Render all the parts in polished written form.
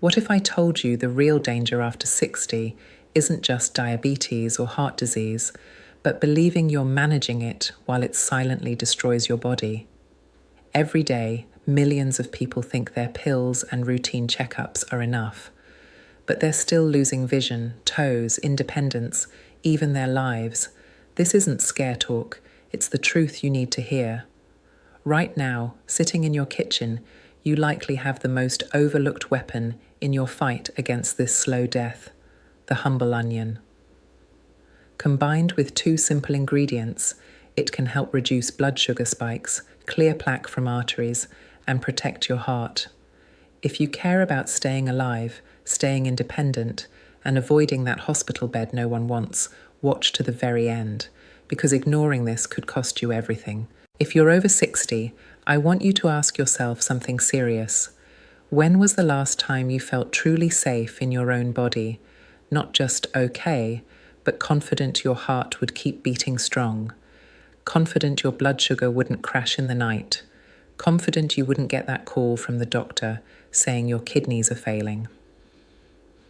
What if I told you the real danger after 60 isn't just diabetes or heart disease, but believing you're managing it while it silently destroys your body? Every day, millions of people think their pills and routine checkups are enough, but they're still losing vision, toes, independence, even their lives. This isn't scare talk, it's the truth you need to hear. Right now, sitting in your kitchen, you likely have the most overlooked weapon in your fight against this slow death, the humble onion. Combined with 2 simple ingredients, it can help reduce blood sugar spikes, clear plaque from arteries, and protect your heart. If you care about staying alive, staying independent, and avoiding that hospital bed no one wants, watch to the very end, because ignoring this could cost you everything. If you're over 60, I want you to ask yourself something serious. When was the last time you felt truly safe in your own body? Not just okay, but confident your heart would keep beating strong. Confident your blood sugar wouldn't crash in the night. Confident you wouldn't get that call from the doctor saying your kidneys are failing.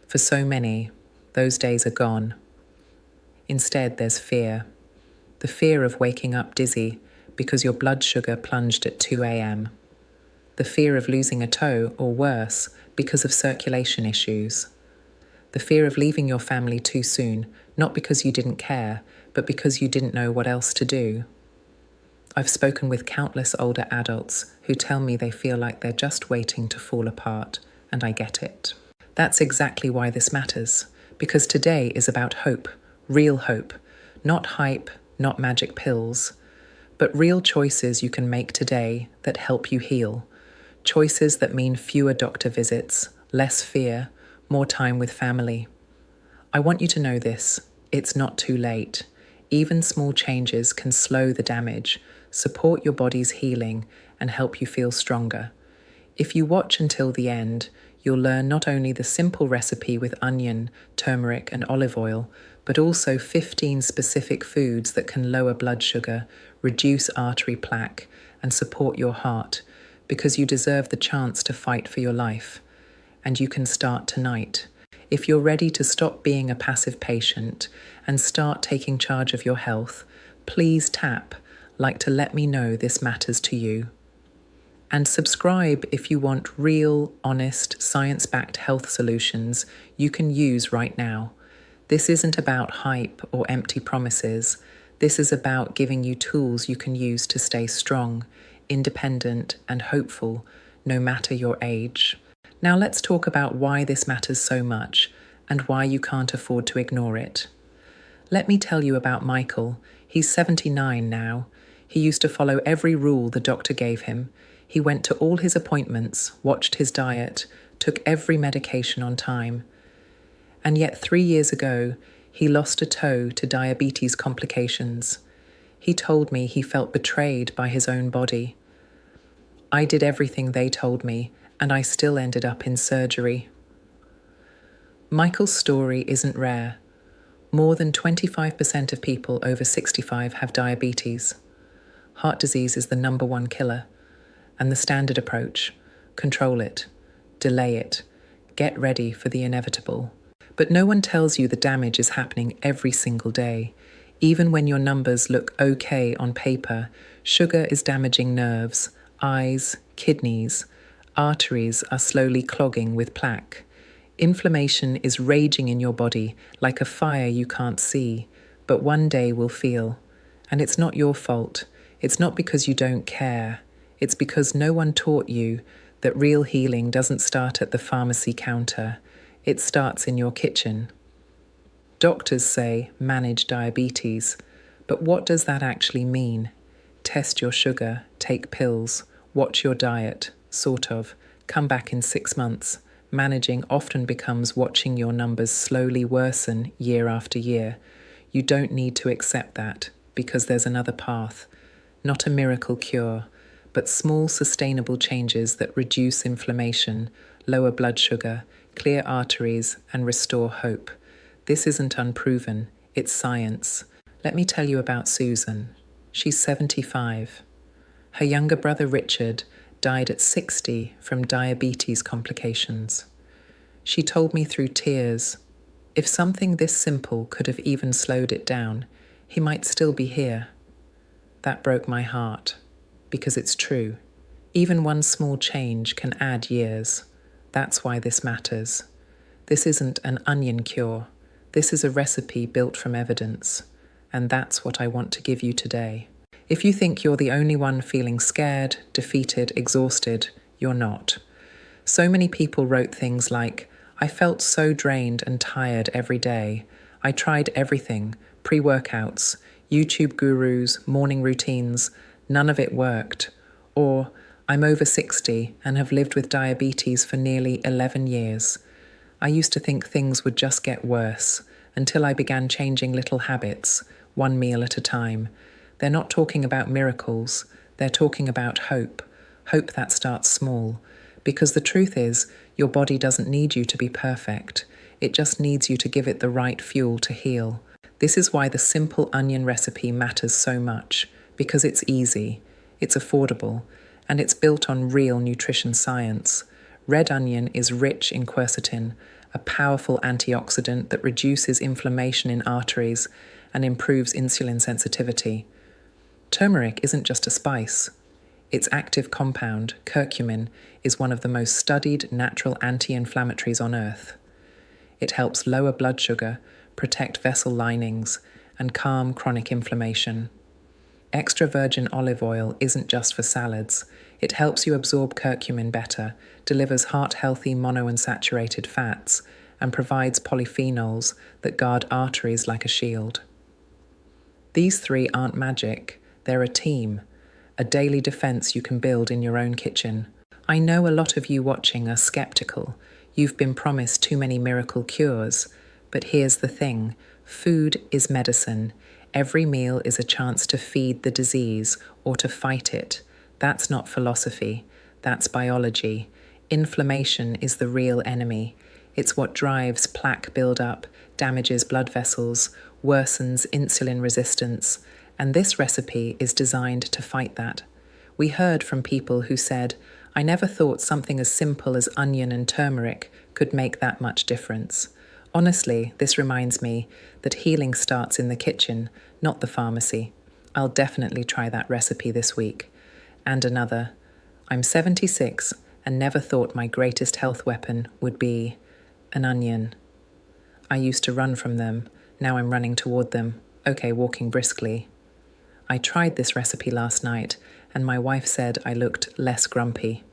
For so many, those days are gone. Instead, there's fear. The fear of waking up dizzy because your blood sugar plunged at 2 a.m. The fear of losing a toe, or worse, because of circulation issues. The fear of leaving your family too soon, not because you didn't care, but because you didn't know what else to do. I've spoken with countless older adults who tell me they feel like they're just waiting to fall apart, and I get it. That's exactly why this matters, because today is about hope, real hope, not hype, not magic pills, but real choices you can make today that help you heal. Choices that mean fewer doctor visits, less fear, more time with family. I want you to know this. It's not too late. Even small changes can slow the damage, support your body's healing, and help you feel stronger. If you watch until the end, you'll learn not only the simple recipe with onion, turmeric, and olive oil, but also 15 specific foods that can lower blood sugar, reduce artery plaque, and support your heart, because you deserve the chance to fight for your life. And you can start tonight. If you're ready to stop being a passive patient and start taking charge of your health, please tap like to let me know this matters to you. And subscribe if you want real, honest, science-backed health solutions you can use right now. This isn't about hype or empty promises. This is about giving you tools you can use to stay strong, independent, and hopeful, no matter your age. Now let's talk about why this matters so much and why you can't afford to ignore it. Let me tell you about Michael. He's 79 now. He used to follow every rule the doctor gave him. He went to all his appointments, watched his diet, took every medication on time. And yet 3 years ago, he lost a toe to diabetes complications. He told me he felt betrayed by his own body. I did everything they told me, and I still ended up in surgery. Michael's story isn't rare. More than 25% of people over 65 have diabetes. Heart disease is the #1 killer. And the standard approach: control it, delay it, get ready for the inevitable. But no one tells you the damage is happening every single day. Even when your numbers look okay on paper, sugar is damaging nerves, eyes, kidneys. Arteries are slowly clogging with plaque. Inflammation is raging in your body like a fire you can't see, but one day will feel. And it's not your fault. It's not because you don't care. It's because no one taught you that real healing doesn't start at the pharmacy counter. It starts in your kitchen. Doctors say manage diabetes, but what does that actually mean? Test your sugar, take pills, watch your diet, sort of, come back in 6 months. Managing often becomes watching your numbers slowly worsen year after year. You don't need to accept that, because there's another path. Not a miracle cure, but small sustainable changes that reduce inflammation, lower blood sugar, clear arteries, and restore hope. This isn't unproven, it's science. Let me tell you about Susan. She's 75. Her younger brother Richard died at 60 from diabetes complications. She told me through tears. If something this simple could have even slowed it down, he might still be here. That broke my heart, because it's true. Even one small change can add years. That's why this matters. This isn't an onion cure. This is a recipe built from evidence. And that's what I want to give you today. If you think you're the only one feeling scared, defeated, exhausted, you're not. So many people wrote things like, I felt so drained and tired every day. I tried everything, pre-workouts, YouTube gurus, morning routines. None of it worked. Or, I'm over 60 and have lived with diabetes for nearly 11 years. I used to think things would just get worse until I began changing little habits, one meal at a time. They're not talking about miracles. They're talking about hope. Hope that starts small. Because the truth is, your body doesn't need you to be perfect. It just needs you to give it the right fuel to heal. This is why the simple onion recipe matters so much. Because it's easy, it's affordable, and it's built on real nutrition science. Red onion is rich in quercetin, a powerful antioxidant that reduces inflammation in arteries and improves insulin sensitivity. Turmeric isn't just a spice. Its active compound, curcumin, is one of the most studied natural anti-inflammatories on earth. It helps lower blood sugar, protect vessel linings, and calm chronic inflammation. Extra virgin olive oil isn't just for salads. It helps you absorb curcumin better, delivers heart-healthy monounsaturated fats, and provides polyphenols that guard arteries like a shield. These three aren't magic. They're a team, a daily defense you can build in your own kitchen. I know a lot of you watching are skeptical. You've been promised too many miracle cures. But here's the thing. Food is medicine. Every meal is a chance to feed the disease or to fight it. That's not philosophy. That's biology. Inflammation is the real enemy. It's what drives plaque buildup, damages blood vessels, worsens insulin resistance, and this recipe is designed to fight that. We heard from people who said, I never thought something as simple as onion and turmeric could make that much difference. Honestly, this reminds me that healing starts in the kitchen, not the pharmacy. I'll definitely try that recipe this week. And another, I'm 76 and never thought my greatest health weapon would be an onion. I used to run from them, now I'm running toward them, okay, walking briskly. I tried this recipe last night and my wife said I looked less grumpy.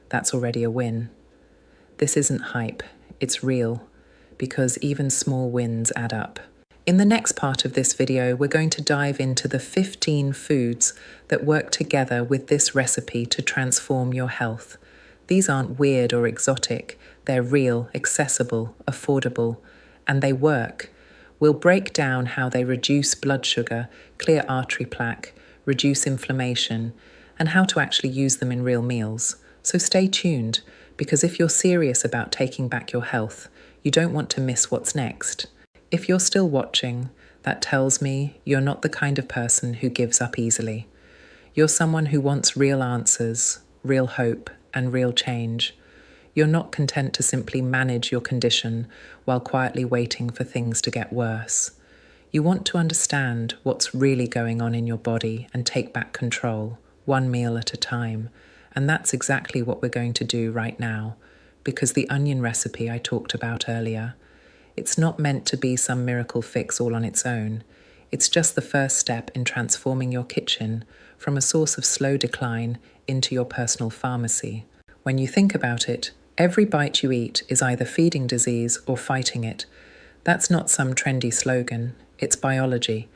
That's already a win. This isn't hype, it's real, because even small wins add up. In the next part of this video, we're going to dive into the 15 foods that work together with this recipe to transform your health. These aren't weird or exotic, they're real, accessible, affordable, and they work. We'll break down how they reduce blood sugar, clear artery plaque, reduce inflammation, and how to actually use them in real meals. So stay tuned, because if you're serious about taking back your health, you don't want to miss what's next. If you're still watching, that tells me you're not the kind of person who gives up easily. You're someone who wants real answers, real hope, and real change. You're not content to simply manage your condition while quietly waiting for things to get worse. You want to understand what's really going on in your body and take back control, one meal at a time. And that's exactly what we're going to do right now, because the onion recipe I talked about earlier, it's not meant to be some miracle fix all on its own. It's just the first step in transforming your kitchen from a source of slow decline into your personal pharmacy. When you think about it, every bite you eat is either feeding disease or fighting it. That's not some trendy slogan. It's biology.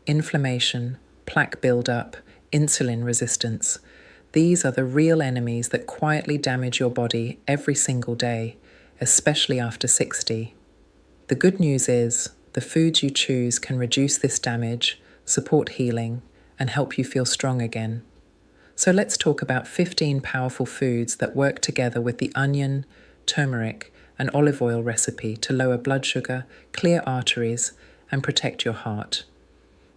Inflammation, plaque buildup, insulin resistance. These are the real enemies that quietly damage your body every single day, especially after 60. The good news is, the foods you choose can reduce this damage, support healing, and help you feel strong again. So let's talk about 15 powerful foods that work together with the onion, turmeric, and olive oil recipe to lower blood sugar, clear arteries, and protect your heart.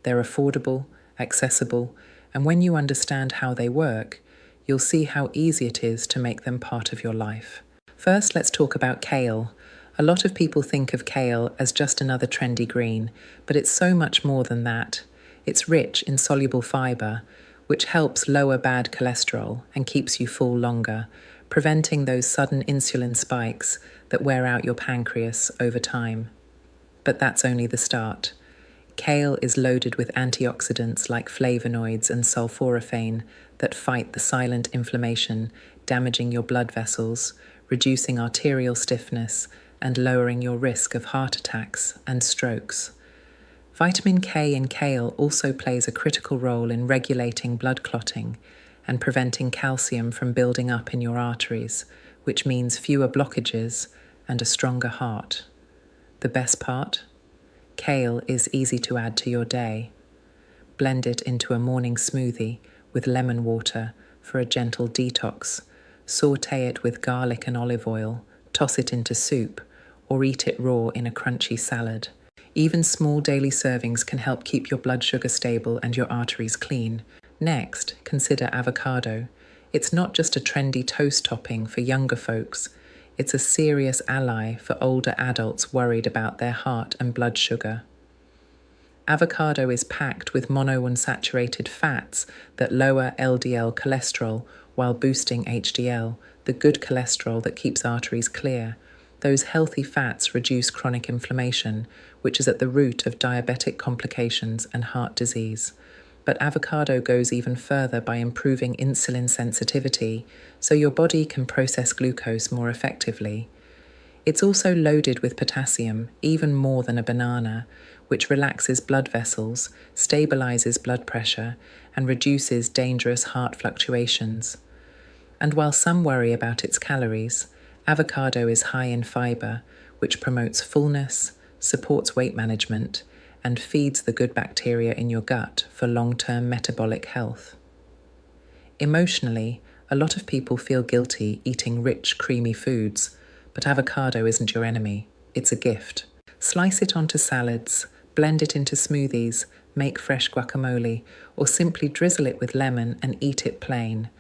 They're affordable, accessible, and when you understand how they work, you'll see how easy it is to make them part of your life. First, let's talk about kale, A lot of people think of kale as just another trendy green, but it's so much more than that. It's rich in soluble fibre, which helps lower bad cholesterol and keeps you full longer, preventing those sudden insulin spikes that wear out your pancreas over time. But that's only the start. Kale is loaded with antioxidants like flavonoids and sulforaphane that fight the silent inflammation, damaging your blood vessels, reducing arterial stiffness, and lowering your risk of heart attacks and strokes. Vitamin K in kale also plays a critical role in regulating blood clotting and preventing calcium from building up in your arteries, which means fewer blockages and a stronger heart. The best part? Kale is easy to add to your day. Blend it into a morning smoothie with lemon water for a gentle detox. Saute it with garlic and olive oil, toss it into soup, or eat it raw in a crunchy salad. Even small daily servings can help keep your blood sugar stable and your arteries clean. Next, consider avocado. It's not just a trendy toast topping for younger folks. It's a serious ally for older adults worried about their heart and blood sugar. Avocado is packed with monounsaturated fats that lower LDL cholesterol while boosting HDL, the good cholesterol that keeps arteries clear. Those healthy fats reduce chronic inflammation, which is at the root of diabetic complications and heart disease. But avocado goes even further by improving insulin sensitivity, so your body can process glucose more effectively. It's also loaded with potassium, even more than a banana, which relaxes blood vessels, stabilizes blood pressure, and reduces dangerous heart fluctuations. And while some worry about its calories, avocado is high in fiber, which promotes fullness, supports weight management, and feeds the good bacteria in your gut for long-term metabolic health. Emotionally, a lot of people feel guilty eating rich, creamy foods, but avocado isn't your enemy. It's a gift. Slice it onto salads, blend it into smoothies, make fresh guacamole, or simply drizzle it with lemon and eat it plain.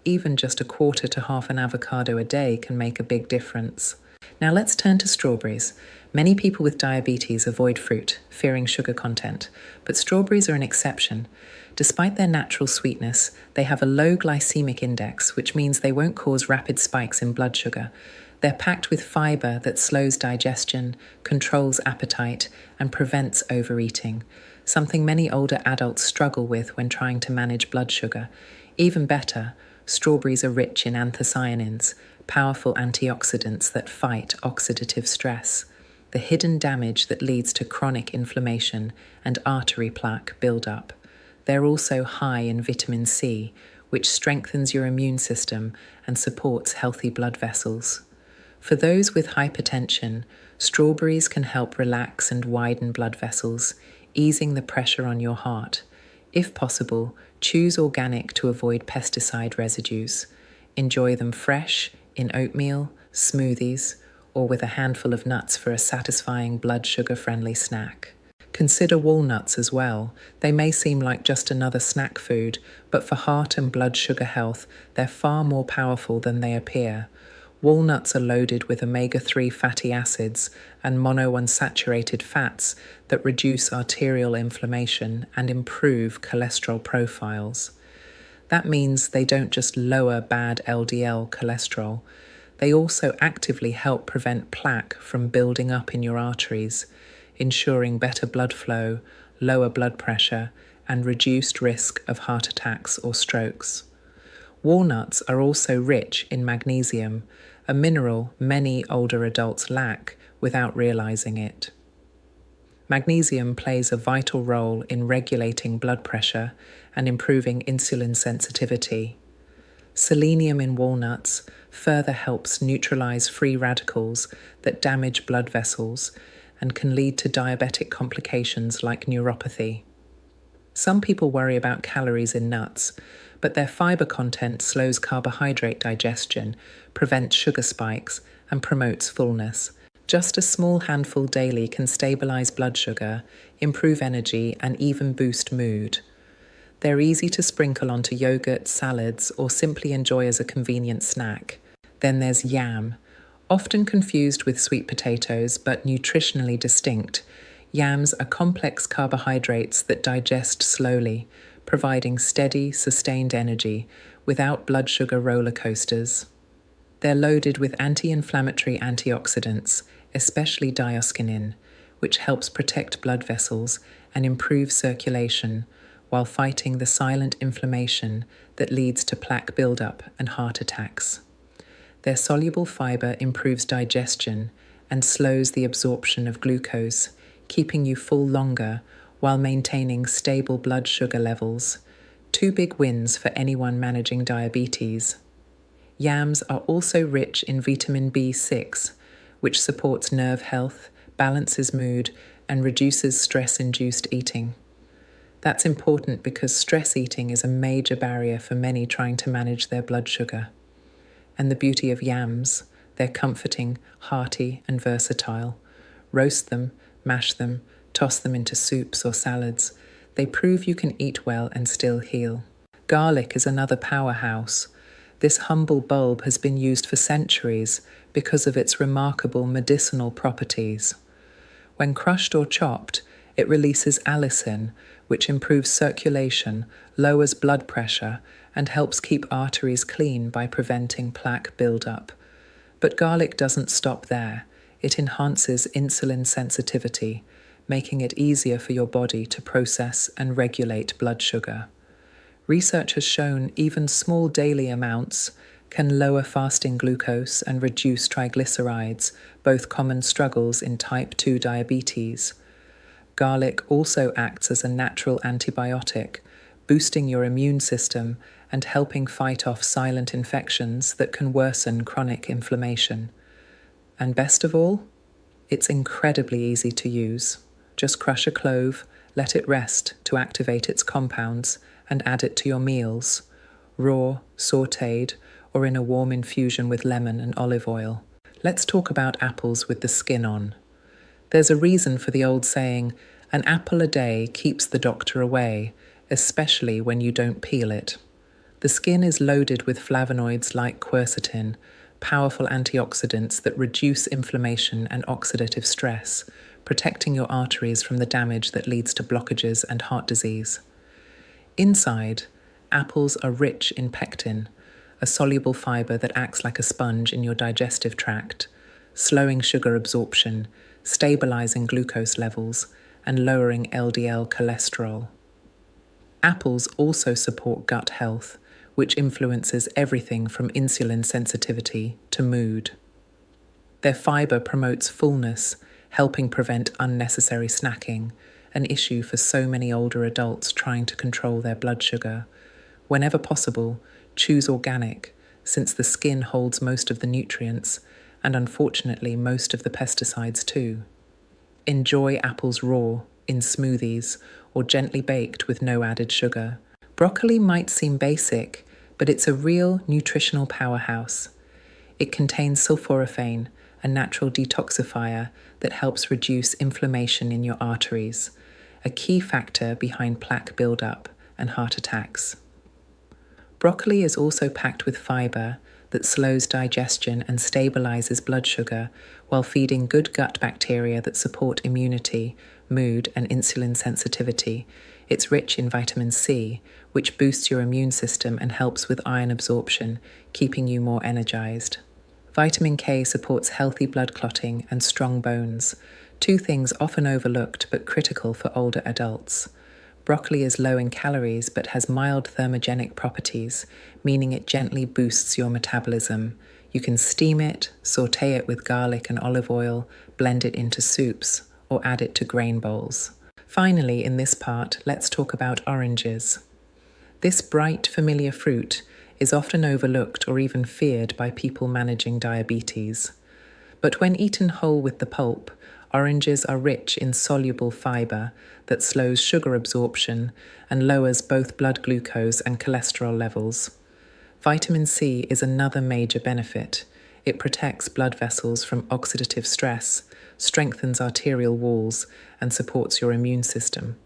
Even just a quarter to half an avocado a day can make a big difference. Now let's turn to strawberries. Many people with diabetes avoid fruit, fearing sugar content, but strawberries are an exception. Despite their natural sweetness, they have a low glycemic index, which means they won't cause rapid spikes in blood sugar. They're packed with fiber that slows digestion, controls appetite, and prevents overeating, something many older adults struggle with when trying to manage blood sugar. Even better, strawberries are rich in anthocyanins, powerful antioxidants that fight oxidative stress, the hidden damage that leads to chronic inflammation and artery plaque buildup. They're also high in vitamin C, which strengthens your immune system and supports healthy blood vessels. For those with hypertension, strawberries can help relax and widen blood vessels, easing the pressure on your heart. If possible, choose organic to avoid pesticide residues. Enjoy them fresh, in oatmeal, smoothies, or with a handful of nuts for a satisfying blood sugar-friendly snack. Consider walnuts as well. They may seem like just another snack food, but for heart and blood sugar health, they're far more powerful than they appear. Walnuts are loaded with omega-3 fatty acids and monounsaturated fats that reduce arterial inflammation and improve cholesterol profiles. That means they don't just lower bad LDL cholesterol, they also actively help prevent plaque from building up in your arteries, ensuring better blood flow, lower blood pressure, and reduced risk of heart attacks or strokes. Walnuts are also rich in magnesium, a mineral many older adults lack without realizing it. Magnesium plays a vital role in regulating blood pressure and improving insulin sensitivity. Selenium in walnuts further helps neutralize free radicals that damage blood vessels and can lead to diabetic complications like neuropathy. Some people worry about calories in nuts, but their fiber content slows carbohydrate digestion, prevents sugar spikes, and promotes fullness. Just a small handful daily can stabilize blood sugar, improve energy, and even boost mood. They're easy to sprinkle onto yogurt, salads, or simply enjoy as a convenient snack. Then there's yam, Often confused with sweet potatoes but nutritionally distinct, yams are complex carbohydrates that digest slowly, providing steady, sustained energy without blood sugar roller coasters. They're loaded with anti-inflammatory antioxidants, especially dioscinin, which helps protect blood vessels and improve circulation while fighting the silent inflammation that leads to plaque buildup and heart attacks. Their soluble fiber improves digestion and slows the absorption of glucose, keeping you full longer while maintaining stable blood sugar levels. Two big wins for anyone managing diabetes. Yams are also rich in vitamin B6, which supports nerve health, balances mood, and reduces stress-induced eating. That's important because stress eating is a major barrier for many trying to manage their blood sugar. And the beauty of yams, they're comforting, hearty, and versatile. Roast them, mash them, toss them into soups or salads. They prove you can eat well and still heal. Garlic is another powerhouse. This humble bulb has been used for centuries because of its remarkable medicinal properties. When crushed or chopped, it releases allicin, which improves circulation, lowers blood pressure, and helps keep arteries clean by preventing plaque buildup. But garlic doesn't stop there. It enhances insulin sensitivity, making it easier for your body to process and regulate blood sugar. Research has shown even small daily amounts can lower fasting glucose and reduce triglycerides, both common struggles in type 2 diabetes. Garlic also acts as a natural antibiotic, boosting your immune system and helping fight off silent infections that can worsen chronic inflammation. And best of all, it's incredibly easy to use. Just crush a clove, let it rest to activate its compounds, and add it to your meals, raw, sautéed, or in a warm infusion with lemon and olive oil. Let's talk about apples with the skin on. There's a reason for the old saying, an apple a day keeps the doctor away, especially when you don't peel it. The skin is loaded with flavonoids like quercetin, powerful antioxidants that reduce inflammation and oxidative stress, protecting your arteries from the damage that leads to blockages and heart disease. Inside, apples are rich in pectin, a soluble fiber that acts like a sponge in your digestive tract, slowing sugar absorption, stabilizing glucose levels, and lowering LDL cholesterol. Apples also support gut health, which influences everything from insulin sensitivity to mood. Their fiber promotes fullness, helping prevent unnecessary snacking, an issue for so many older adults trying to control their blood sugar. Whenever possible, choose organic, since the skin holds most of the nutrients, and unfortunately most of the pesticides too. Enjoy apples raw, in smoothies, or gently baked with no added sugar. Broccoli might seem basic, but it's a real nutritional powerhouse. It contains sulforaphane, a natural detoxifier that helps reduce inflammation in your arteries, a key factor behind plaque buildup and heart attacks. Broccoli is also packed with fiber that slows digestion and stabilizes blood sugar while feeding good gut bacteria that support immunity, mood, and insulin sensitivity. It's rich in vitamin C, which boosts your immune system and helps with iron absorption, keeping you more energized. Vitamin K supports healthy blood clotting and strong bones, two things often overlooked but critical for older adults. Broccoli is low in calories but has mild thermogenic properties, meaning it gently boosts your metabolism. You can steam it, sauté it with garlic and olive oil, blend it into soups, or add it to grain bowls. Finally, in this part, let's talk about oranges. This bright, familiar fruit is often overlooked or even feared by people managing diabetes. But when eaten whole with the pulp, oranges are rich in soluble fiber that slows sugar absorption and lowers both blood glucose and cholesterol levels. Vitamin C is another major benefit. It protects blood vessels from oxidative stress, strengthens arterial walls, and supports your immune system.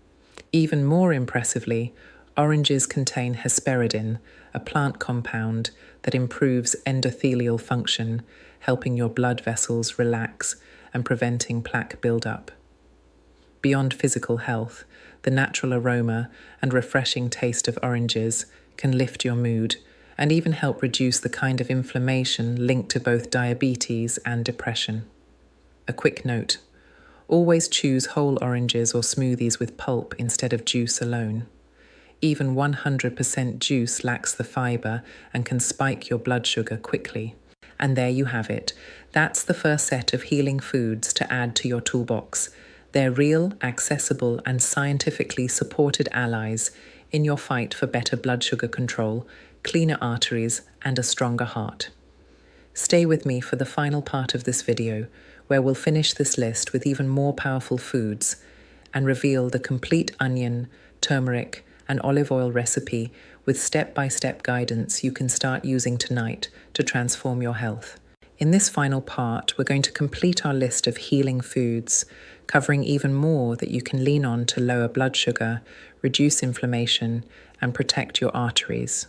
Even more impressively, oranges contain hesperidin, a plant compound that improves endothelial function, helping your blood vessels relax and preventing plaque buildup. Beyond physical health, the natural aroma and refreshing taste of oranges can lift your mood and even help reduce the kind of inflammation linked to both diabetes and depression. A quick note: always choose whole oranges or smoothies with pulp instead of juice alone. Even 100% juice lacks the fiber and can spike your blood sugar quickly. And there you have it. That's the first set of healing foods to add to your toolbox. They're real, accessible, and scientifically supported allies in your fight for better blood sugar control, cleaner arteries, and a stronger heart. Stay with me for the final part of this video, where we'll finish this list with even more powerful foods and reveal the complete onion, turmeric, and olive oil recipe with step-by-step guidance you can start using tonight to transform your health. In this final part, we're going to complete our list of healing foods, covering even more that you can lean on to lower blood sugar, reduce inflammation, and protect your arteries.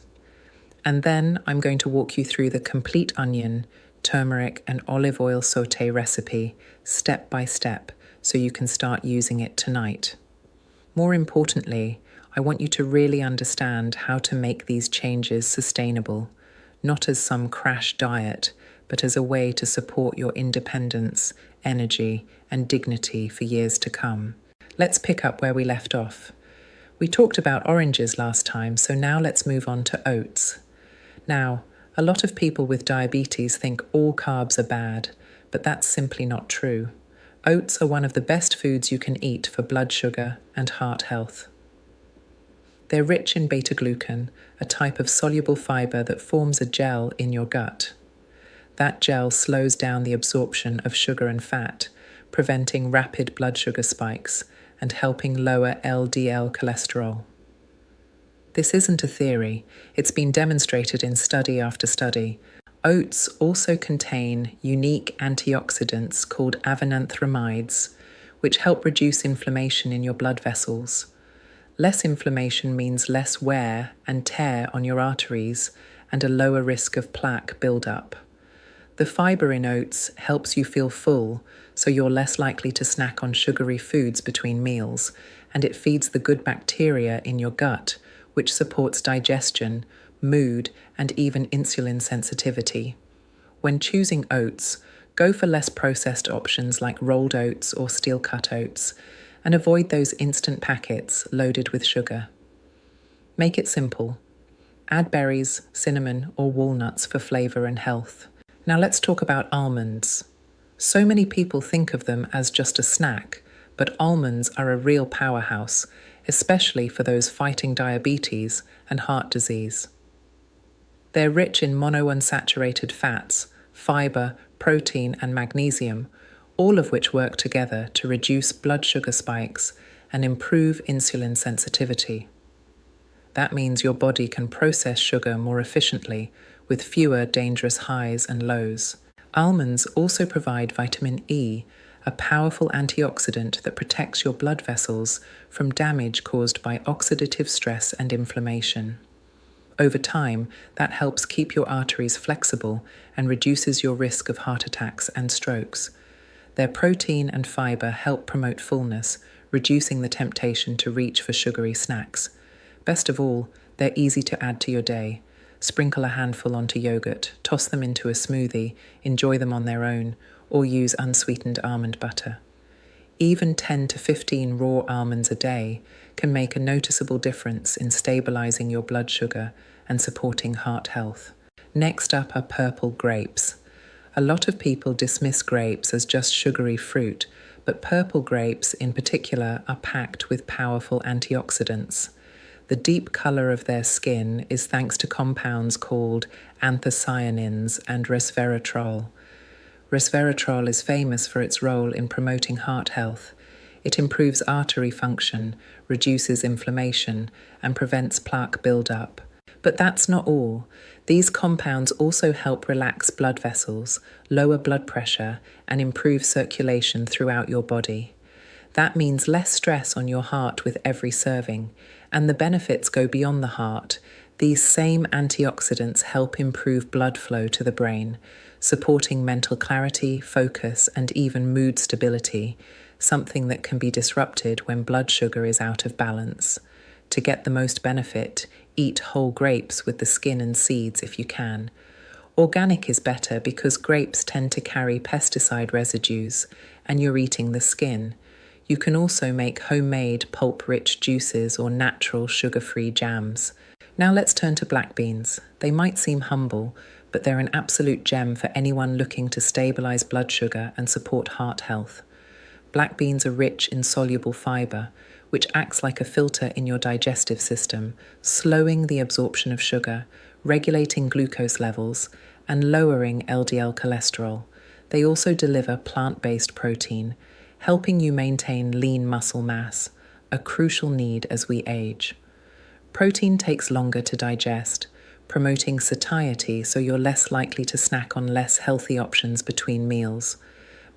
And then I'm going to walk you through the complete onion, turmeric, and olive oil sauté recipe step by step so you can start using it tonight. More importantly, I want you to really understand how to make these changes sustainable, not as some crash diet, but as a way to support your independence, energy, and dignity for years to come. Let's pick up where we left off. We talked about oranges last time, so now let's move on to oats. Now, a lot of people with diabetes think all carbs are bad, but that's simply not true. Oats are one of the best foods you can eat for blood sugar and heart health. They're rich in beta-glucan, a type of soluble fiber that forms a gel in your gut. That gel slows down the absorption of sugar and fat, preventing rapid blood sugar spikes and helping lower LDL cholesterol. This isn't a theory, it's been demonstrated in study after study. Oats also contain unique antioxidants called avenanthramides, which help reduce inflammation in your blood vessels. Less inflammation means less wear and tear on your arteries and a lower risk of plaque buildup. The fiber in oats helps you feel full, so you're less likely to snack on sugary foods between meals, and it feeds the good bacteria in your gut, which supports digestion, mood, and even insulin sensitivity. When choosing oats, go for less processed options like rolled oats or steel-cut oats, and avoid those instant packets loaded with sugar. Make it simple. Add berries, cinnamon, or walnuts for flavor and health. Now let's talk about almonds. So many people think of them as just a snack, but almonds are a real powerhouse, especially for those fighting diabetes and heart disease. They're rich in monounsaturated fats, fiber, protein, and magnesium, all of which work together to reduce blood sugar spikes and improve insulin sensitivity. That means your body can process sugar more efficiently with fewer dangerous highs and lows. Almonds also provide vitamin E, a powerful antioxidant that protects your blood vessels from damage caused by oxidative stress and inflammation. Over time, that helps keep your arteries flexible and reduces your risk of heart attacks and strokes. Their protein and fiber help promote fullness, reducing the temptation to reach for sugary snacks. Best of all, they're easy to add to your day. Sprinkle a handful onto yogurt, toss them into a smoothie, enjoy them on their own, or use unsweetened almond butter. Even 10 to 15 raw almonds a day can make a noticeable difference in stabilizing your blood sugar and supporting heart health. Next up are purple grapes. A lot of people dismiss grapes as just sugary fruit, but purple grapes in particular are packed with powerful antioxidants. The deep color of their skin is thanks to compounds called anthocyanins and resveratrol. Resveratrol is famous for its role in promoting heart health. It improves artery function, reduces inflammation, and prevents plaque buildup. But that's not all. These compounds also help relax blood vessels, lower blood pressure, and improve circulation throughout your body. That means less stress on your heart with every serving, and the benefits go beyond the heart. These same antioxidants help improve blood flow to the brain, supporting mental clarity, focus, and even mood stability, something that can be disrupted when blood sugar is out of balance. To get the most benefit, eat whole grapes with the skin and seeds if you can. Organic is better because grapes tend to carry pesticide residues, and you're eating the skin. You can also make homemade pulp-rich juices or natural sugar-free jams. Now let's turn to black beans. They might seem humble, but they're an absolute gem for anyone looking to stabilize blood sugar and support heart health. Black beans are rich in soluble fiber, which acts like a filter in your digestive system, slowing the absorption of sugar, regulating glucose levels, and lowering LDL cholesterol. They also deliver plant-based protein, helping you maintain lean muscle mass, a crucial need as we age. Protein takes longer to digest, promoting satiety so you're less likely to snack on less healthy options between meals.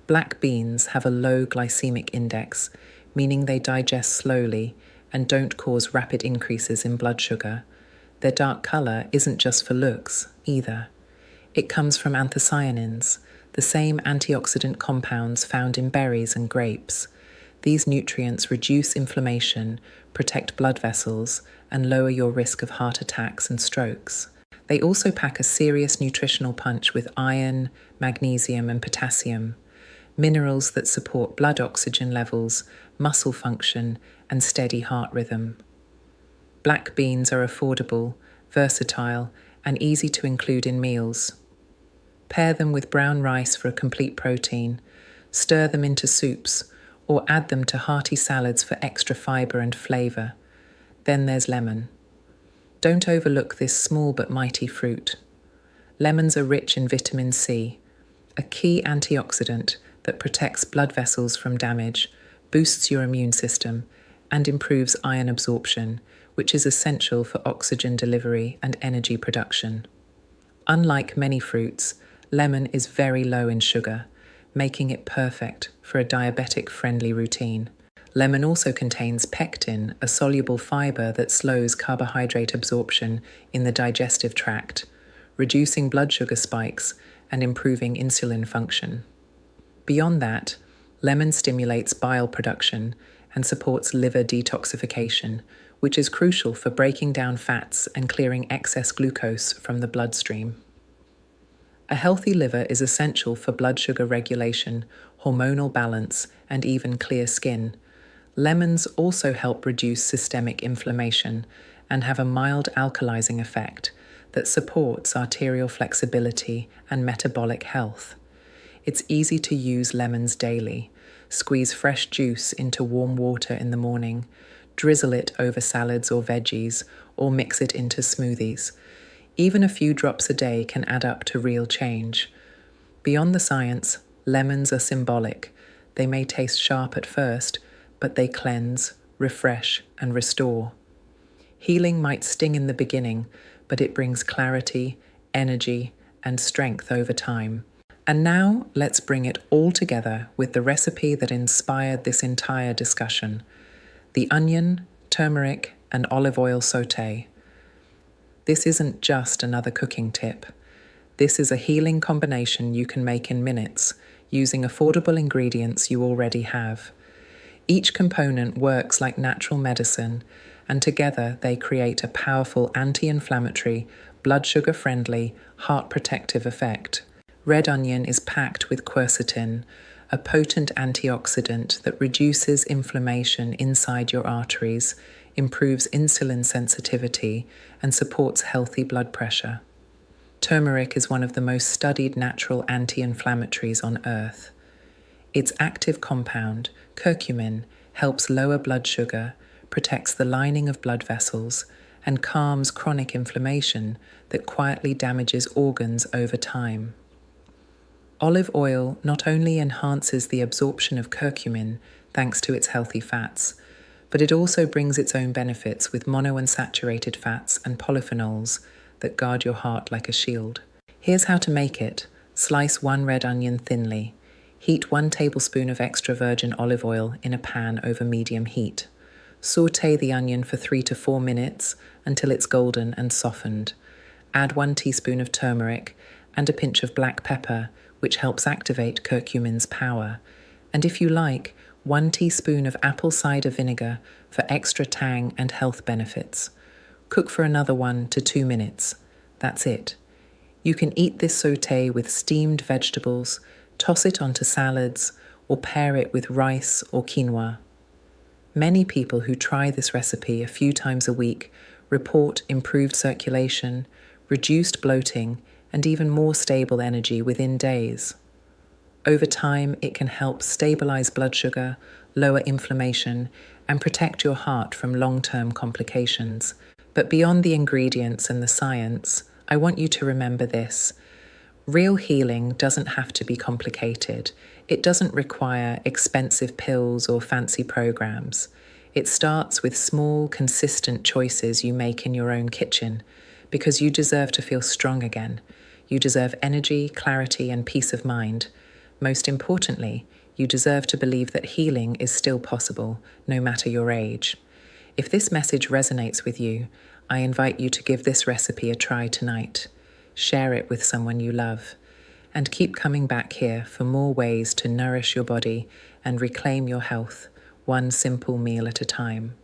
Black beans have a low glycemic index, meaning they digest slowly and don't cause rapid increases in blood sugar. Their dark color isn't just for looks, either. It comes from anthocyanins, the same antioxidant compounds found in berries and grapes. These nutrients reduce inflammation, protect blood vessels, and lower your risk of heart attacks and strokes. They also pack a serious nutritional punch with iron, magnesium, and potassium, minerals that support blood oxygen levels, muscle function, and steady heart rhythm. Black beans are affordable, versatile, and easy to include in meals. Pair them with brown rice for a complete protein, stir them into soups, or add them to hearty salads for extra fiber and flavor. Then there's lemon. Don't overlook this small but mighty fruit. Lemons are rich in vitamin C, a key antioxidant that protects blood vessels from damage, boosts your immune system, and improves iron absorption, which is essential for oxygen delivery and energy production. Unlike many fruits, lemon is very low in sugar, making it perfect for a diabetic-friendly routine. Lemon also contains pectin, a soluble fiber that slows carbohydrate absorption in the digestive tract, reducing blood sugar spikes and improving insulin function. Beyond that, lemon stimulates bile production and supports liver detoxification, which is crucial for breaking down fats and clearing excess glucose from the bloodstream. A healthy liver is essential for blood sugar regulation, hormonal balance, and even clear skin. Lemons also help reduce systemic inflammation and have a mild alkalizing effect that supports arterial flexibility and metabolic health. It's easy to use lemons daily. Squeeze fresh juice into warm water in the morning, drizzle it over salads or veggies, or mix it into smoothies. Even a few drops a day can add up to real change. Beyond the science, lemons are symbolic. They may taste sharp at first, but they cleanse, refresh, and restore. Healing might sting in the beginning, but it brings clarity, energy, and strength over time. And now let's bring it all together with the recipe that inspired this entire discussion: the onion, turmeric, and olive oil sauté. This isn't just another cooking tip. This is a healing combination you can make in minutes using affordable ingredients you already have. Each component works like natural medicine, and together they create a powerful anti-inflammatory, blood sugar-friendly, heart-protective effect. Red onion is packed with quercetin, a potent antioxidant that reduces inflammation inside your arteries, improves insulin sensitivity, and supports healthy blood pressure. Turmeric is one of the most studied natural anti-inflammatories on Earth. Its active compound, curcumin, helps lower blood sugar, protects the lining of blood vessels, and calms chronic inflammation that quietly damages organs over time. Olive oil not only enhances the absorption of curcumin thanks to its healthy fats, but it also brings its own benefits with monounsaturated fats and polyphenols that guard your heart like a shield. Here's how to make it. Slice 1 red onion thinly. Heat 1 tablespoon of extra virgin olive oil in a pan over medium heat. Saute the onion for 3 to 4 minutes until it's golden and softened. Add 1 teaspoon of turmeric and a pinch of black pepper, which helps activate curcumin's power. And if you like, 1 teaspoon of apple cider vinegar for extra tang and health benefits. Cook for another 1 to 2 minutes. That's it. You can eat this sauté with steamed vegetables, toss it onto salads, or pair it with rice or quinoa. Many people who try this recipe a few times a week report improved circulation, reduced bloating, and even more stable energy within days. Over time, it can help stabilize blood sugar, lower inflammation, and protect your heart from long-term complications. But beyond the ingredients and the science, I want you to remember this. Real healing doesn't have to be complicated. It doesn't require expensive pills or fancy programs. It starts with small, consistent choices you make in your own kitchen, because you deserve to feel strong again. You deserve energy, clarity, and peace of mind. Most importantly, you deserve to believe that healing is still possible, no matter your age. If this message resonates with you, I invite you to give this recipe a try tonight. Share it with someone you love, and keep coming back here for more ways to nourish your body and reclaim your health, one simple meal at a time.